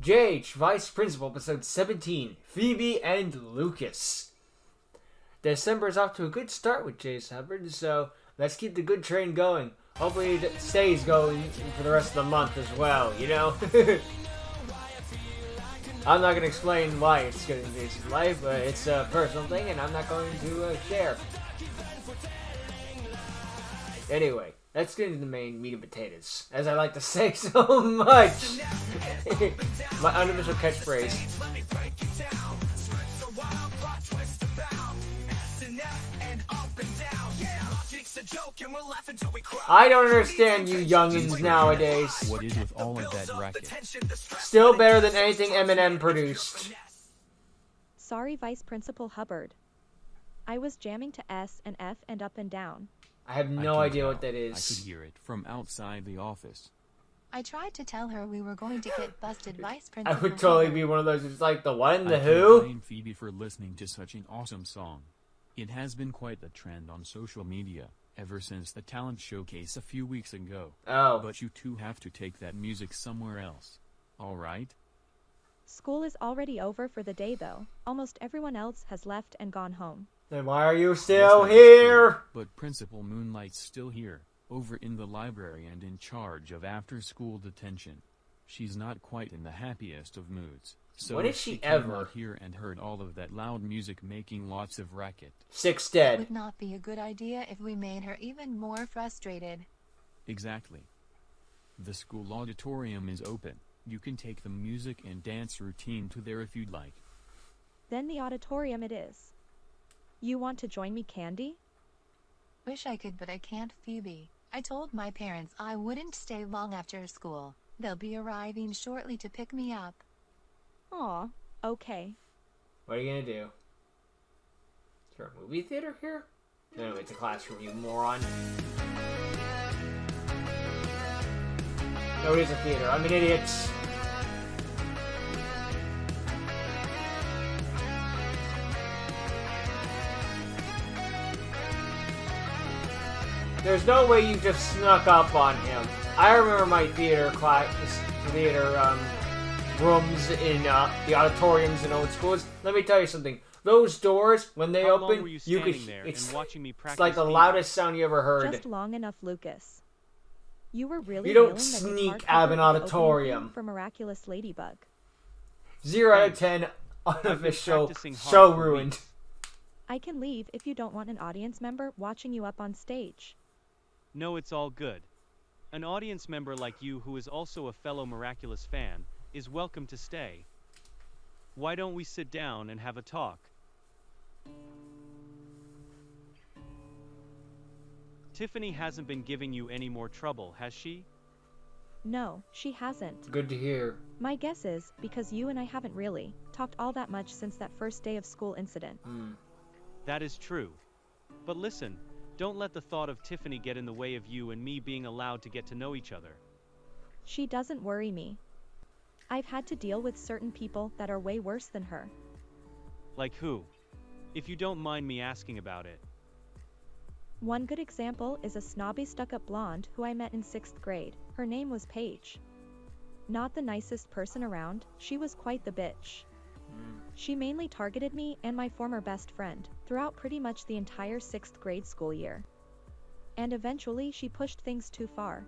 JH, Vice Principal, episode 17, Phoebe and Lucas. December is off to a good start with Jace Hubbard, so let's keep the good train going. Hopefully it stays going for the rest of the month as well, you know? I'm not going to explain why it's going to be Jace's life, but it's a personal thing and I'm not going to share. Anyway, let's get into the main meat and potatoes, as I like to say so much. My unofficial catchphrase. I don't understand you youngins nowadays. What is with all of that racket? Still better than anything Eminem produced. Sorry, Vice Principal Hubbard. I was jamming to S and F and up and down. I have no idea what that is. I could hear it from outside the office. I tried to tell her we were going to get busted, Vice Principal. I would totally be one of those who's like, the what and the I who? can blame Phoebe for listening to such an awesome song. It has been quite the trend on social media, ever since the talent showcase a few weeks ago. Oh. But you two have to take that music somewhere else. Alright? School is already over for the day though. Almost everyone else has left and gone home. Then why are you Yes, still that is here? true, but Principal Moonlight's still here, over in the library and in charge of after-school detention. She's not quite in the happiest of moods. So When is if she came ever? out here and heard all of that loud music making lots of racket. Six It dead. would not be a good idea if we made her even more frustrated. Exactly. The school auditorium is open. You can take the music and dance routine to there if you'd like. Then the auditorium it is. You want to join me, Candy? Wish I could, but I can't, Phoebe. I told my parents I wouldn't stay long after school. They'll be arriving shortly to pick me up. Aw, okay. What are you gonna do? Is there a movie theater here? No, it's a classroom, you moron. No, it is a theater. I'm an idiot. There's no way you just snuck up on him. I remember my theater rooms in the auditoriums in old schools. Let me tell you something. Those doors, when they How long open, were you you could. standing there It's, and watching me it's practice like the Phoebe? loudest sound you ever heard. Just long enough, Lucas. You were really You don't nailing the sneak guitar out of an cover for the opening auditorium. theme for Miraculous Ladybug. 0 out of 10 unofficial practicing hard show for ruined. weeks. I can leave if you don't want an audience member watching you up on stage. No, it's all good. An audience member like you who is also a fellow Miraculous fan is welcome to stay. Why don't we sit down and have a talk? Tiffany hasn't been giving you any more trouble, has she? No, she hasn't. Good to hear. My guess is because you and I haven't really talked all that much since that first day of school incident. That is true. But listen, don't let the thought of Tiffany get in the way of you and me being allowed to get to know each other. She doesn't worry me. I've had to deal with certain people that are way worse than her. Like who? If you don't mind me asking about it. One good example is a snobby stuck-up blonde who I met in 6th grade. Her name was Paige. Not the nicest person around, she was quite the bitch. She mainly targeted me and my former best friend throughout pretty much the entire 6th grade school year. And eventually she pushed things too far.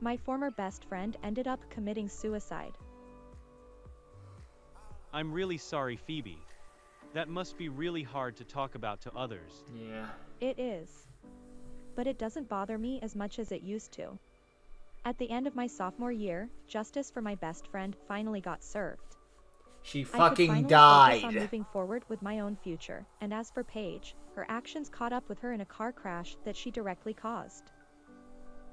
My former best friend ended up committing suicide. I'm really sorry, Phoebe. That must be really hard to talk about to others. Yeah. It is. But it doesn't bother me as much as it used to. At the end of my sophomore year, justice for my best friend finally got served. She I could fucking finally focus on died. moving forward with my own future, and as for Paige, her actions caught up with her in a car crash that she directly caused.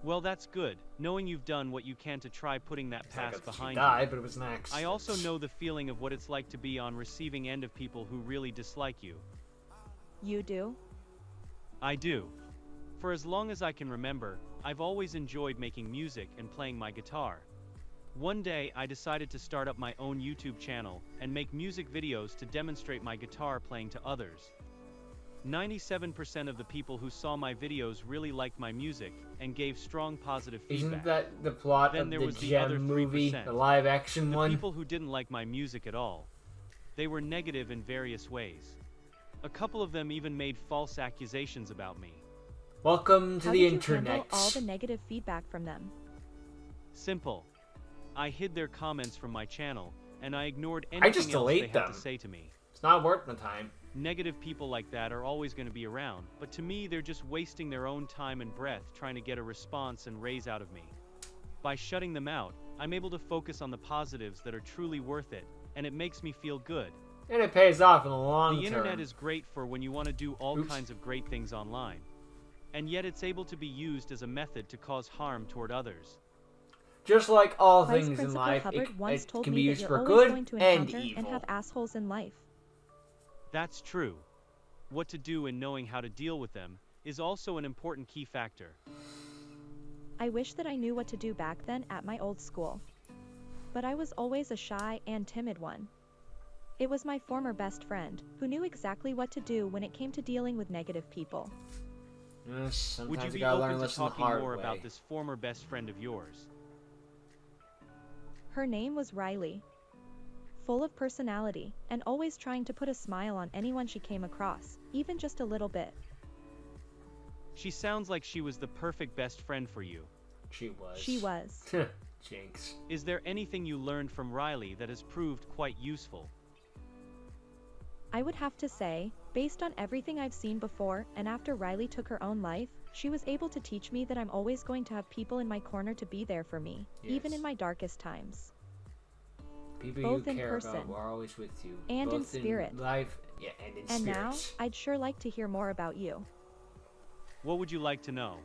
Well, that's good, knowing you've done what you can to try putting that It's like past she behind died, you. but it was an accident. I also know the feeling of what it's like to be on receiving end of people who really dislike you. You do? I do. For as long as I can remember, I've always enjoyed making music and playing my guitar. One day I decided to start up my own YouTube channel and make music videos to demonstrate my guitar playing to others. 97% of the people who saw my videos really liked my music and gave strong positive feedback. Isn't that the plot Then of there the was the other Gem movie, 3%. the live action The one? people who didn't like my music at all. They were negative in various ways. A couple of them even made false accusations about me. Welcome to How the did you internet. handle all the negative feedback from them? Simple. I hid their comments from my channel, and I ignored anything just else delete they had them. to say to me. It's not worth my time. Negative people like that are always going to be around, but to me they're just wasting their own time and breath trying to get a response and raise out of me. By shutting them out, I'm able to focus on the positives that are truly worth it, and it makes me feel good. And it pays off in the long The term. internet is great for when you want to do all Oops. kinds of great things online. And yet it's able to be used as a method to cause harm toward others. Just like all Vice things in Principal life, Hubbard once it told can me be that used you're for always good going to and encounter evil. and have assholes in life. That's true. What to do and knowing how to deal with them is also an important key factor. I wish that I knew what to do back then at my old school. But I was always a shy and timid one. It was my former best friend, who knew exactly what to do when it came to dealing with negative people. Would you Sometimes you be gotta learn open to to listen the talking hard more way. about this former best friend of yours? Her name was Riley. Full of personality, and always trying to put a smile on anyone she came across, even just a little bit. She sounds like she was the perfect best friend for you. She was. She was. Jinx. Is there anything you learned from Riley that has proved quite useful? I would have to say, based on everything I've seen before and after Riley took her own life, she was able to teach me that I'm always going to have people in my corner to be there for me, even Yes. in my darkest times. People Both you in care person about are always with you. and in both spirit. life, yeah, and in And spirit. now, I'd sure like to hear more about you. What would you like to know?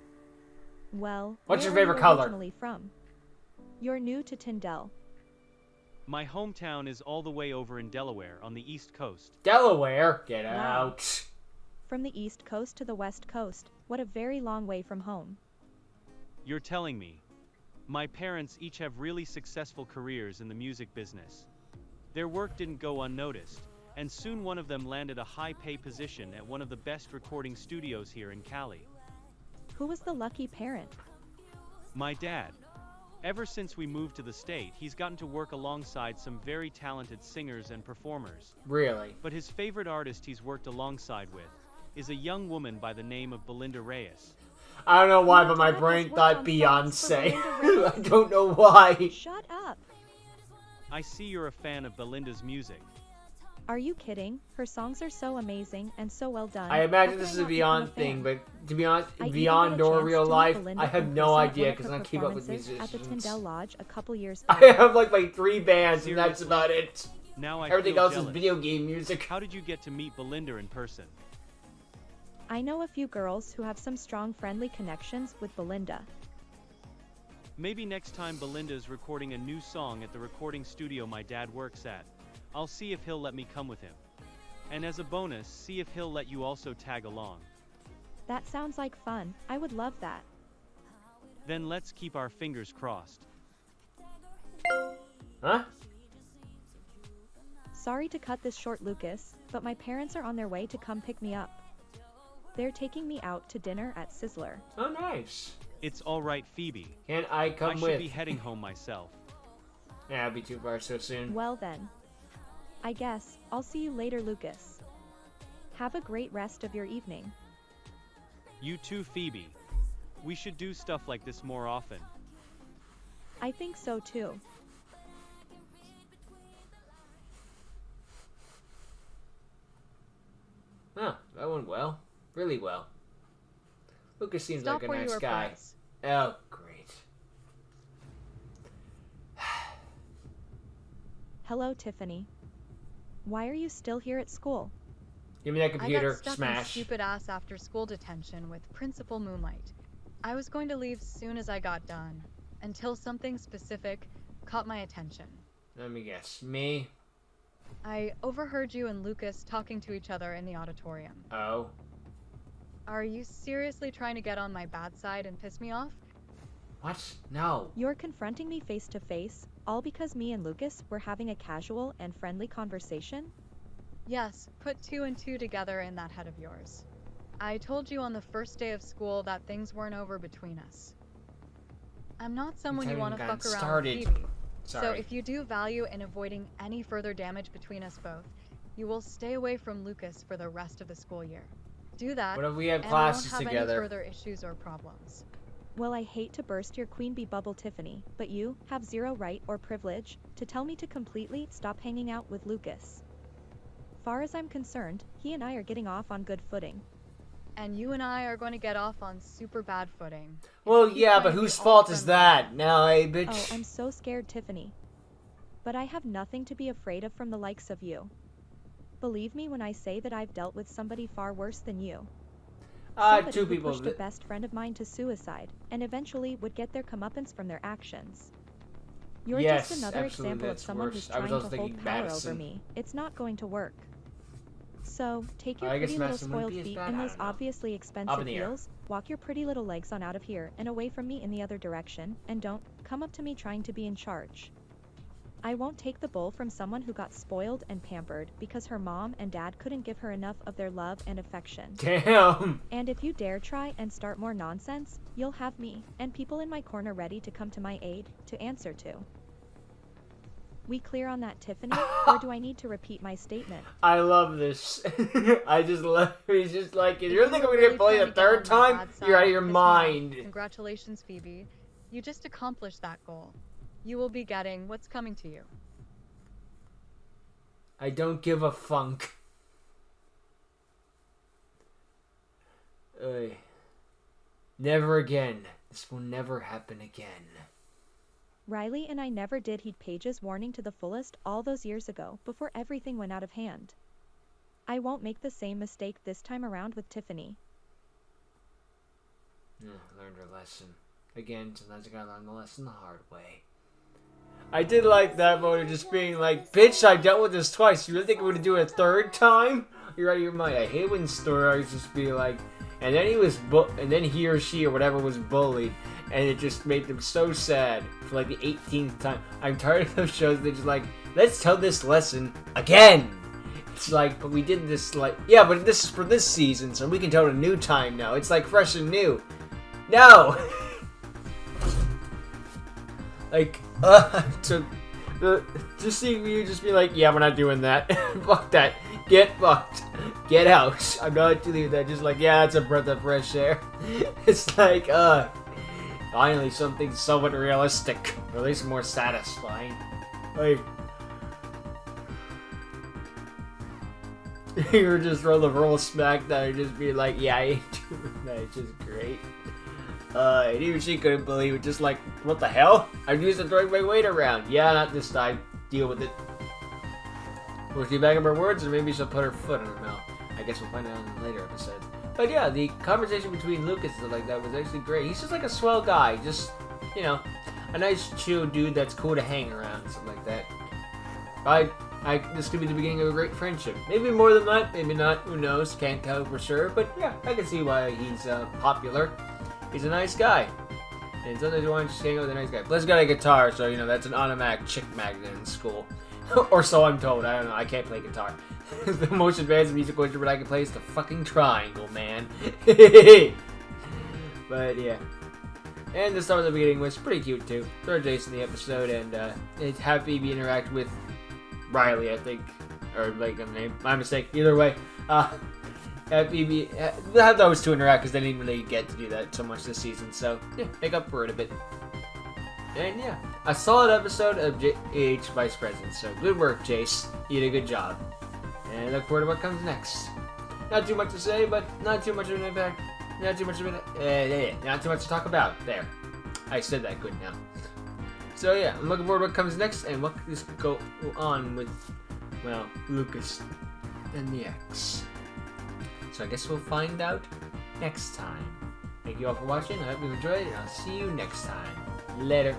Well, What's your where are favorite you color? originally from? You're new to Tyndall. My hometown is all the way over in Delaware on the East Coast. Delaware, get Wow. out. From the East Coast to the West Coast, what a very long way from home. You're telling me. My parents each have really successful careers in the music business. Their work didn't go unnoticed, and soon one of them landed a high-pay position at one of the best recording studios here in Cali. Who was the lucky parent? My dad. Ever since we moved to the state, he's gotten to work alongside some very talented singers and performers. Really? But his favorite artist he's worked alongside with is a young woman by the name of Belinda Reyes. I don't know why, My but my dad brain has worked thought on songs for Beyonce. Belinda I don't know why. Shut up! I see you're a fan of Belinda's music. Are you kidding? Her songs are so amazing and so well done. I imagine How this is could a I not become Beyond thing, fan? but to be honest, I even Beyond got a or chance real to meet life, Belinda I have in no person at idea one of because her I don't keep up with performances at the Tyndall musicians. Lodge a couple years I back. have like 3 bands, and that's Seriously? about it. Now I Everything feel else jealous. is video game music. How did you get to meet Belinda in person? I know a few girls who have some strong friendly connections with Belinda. Maybe next time Belinda's recording a new song at the recording studio my dad works at, I'll see if he'll let me come with him. And as a bonus, see if he'll let you also tag along. That sounds like fun. I would love that. Then let's keep our fingers crossed. Huh? Sorry to cut this short, Lucas, but my parents are on their way to come pick me up. They're taking me out to dinner at Sizzler. Oh, nice. It's alright, Phoebe. Can I I come should with? be heading home myself. Yeah, I'll be too far so soon. Well then. I guess, I'll see you later, Lucas. Have a great rest of your evening. You too, Phoebe. We should do stuff like this more often. I think so too. Huh, that went well. Really well. Lucas seems Stop like a where you nice are, guy. please. Oh, great. Hello, Tiffany. Why are you still here at school? Give me that I computer. got stuck in Smash. stupid ass after school detention with Principal Moonlight. I was going to leave soon as I got done, until something specific caught my attention. Let me guess. Me? I overheard you and Lucas talking to each other in the auditorium. Oh. Are you seriously trying to get on my bad side and piss me off? What? No. You're confronting me face to face, all because me and Lucas were having a casual and friendly conversation? Yes, put 2 and 2 together in that head of yours. I told you on the first day of school that things weren't over between us. I'm not someone you want to fuck around with Phoebe. So if you do value in avoiding any further damage between us both, you will stay away from Lucas for the rest of the school year. Do that, What if we had and classes we won't have together? any further issues or problems. Well, I hate to burst your queen bee bubble, Tiffany, but you have zero right or privilege to tell me to completely stop hanging out with Lucas. Far as I'm concerned, he and I are getting off on good footing. And you and I are going to get off on super bad footing. Well, yeah, but whose fault is that? Now, hey, bitch. Oh, I'm so scared, Tiffany. But I have nothing to be afraid of from the likes of you. Believe me when I say that I've dealt with somebody far worse than you. Somebody Two who people. pushed a best friend of mine to suicide, and eventually would get their comeuppance from their actions. You're Yes, just another absolutely, example of that's someone worse. who's I was trying also to hold thinking power Madison. over me. It's not going to work. So, take your I guess pretty little Madison wouldn't spoiled be as feet bad, in I those don't know. obviously Up expensive in the air. heels, walk your pretty little legs on out of here and away from me in the other direction, and don't come up to me trying to be in charge. I won't take the bull from someone who got spoiled and pampered because her mom and dad couldn't give her enough of their love and affection. Damn. And if you dare try and start more nonsense, you'll have me and people in my corner ready to come to my aid to answer to. We clear on that, Tiffany, or do I need to repeat my statement? I love this. I just love. He's just like, you really think I'm gonna really get played trying a to get on third my time? bad You're out side, of your piss me off. mind. Congratulations, Phoebe. You just accomplished that goal. You will be getting what's coming to you. I don't give a funk. Ugh. Never again. This will never happen again. Riley and I never did heed Paige's warning to the fullest all those years ago before everything went out of hand. I won't make the same mistake this time around with Tiffany. Learned her lesson. Again, sometimes I gotta learn the lesson the hard way. I did like that moment, just being like, bitch, I dealt with this twice. You really think I'm gonna do it a third time? You're out of your mind. I hate when stories just be like, and then and then he or she or whatever was bullied, and it just made them so sad for like the 18th time. I'm tired of those shows that just like, let's tell this lesson again. It's like, but we did this like, yeah, but this is for this season, so we can tell it a new time now. It's like fresh and new. No. Like, just seeing you just be like, yeah, we're not doing that. Fuck that. Get fucked. Get out. I'm not doing that. Just like, yeah, that's a breath of fresh air. It's like, finally something somewhat realistic. Or at least more satisfying. Like, you were just roll smack down and just be like, yeah, I ain't doing that. It's just great. And even she couldn't believe it, just like, what the hell? I'm used to throwing my weight around. Yeah, not this time. Deal with it. Will she back up her words, or maybe she'll put her foot in her mouth? I guess we'll find out in later episodes. But yeah, the conversation between Lucas and stuff like that was actually great. He's just like a swell guy. Just, you know, a nice, chill dude that's cool to hang around and stuff like that. This could be the beginning of a great friendship. Maybe more than that, maybe not. Who knows? Can't tell for sure. But yeah, I can see why he's popular. He's a nice guy. And sometimes you want to just hang out with a nice guy. Plus, he's got a guitar, so, you know, that's an automatic chick magnet in school. Or so I'm told. I don't know. I can't play guitar. The most advanced musical instrument I can play is the fucking triangle, man. But, yeah. And the stuff at the beginning was pretty cute, too. Throw Jason in the episode, and have Phoebe interact with Riley, I think. Or, like, the name. My mistake. Either way. Have Phoebe, have those two interact, because they didn't really get to do that so much this season, so yeah, make up for it a bit. And yeah, a solid episode of AH Vice President, so good work, Jace. You did a good job. And I look forward to what comes next. Not too much to say, but not too much of an impact. Not too much of an, not too much to talk about. There. I said that good now. So yeah, I'm looking forward to what comes next, and what is go on with, well, Lucas and the X. So I guess we'll find out next time. Thank you all for watching. I hope you enjoyed, and I'll see you next time. Later.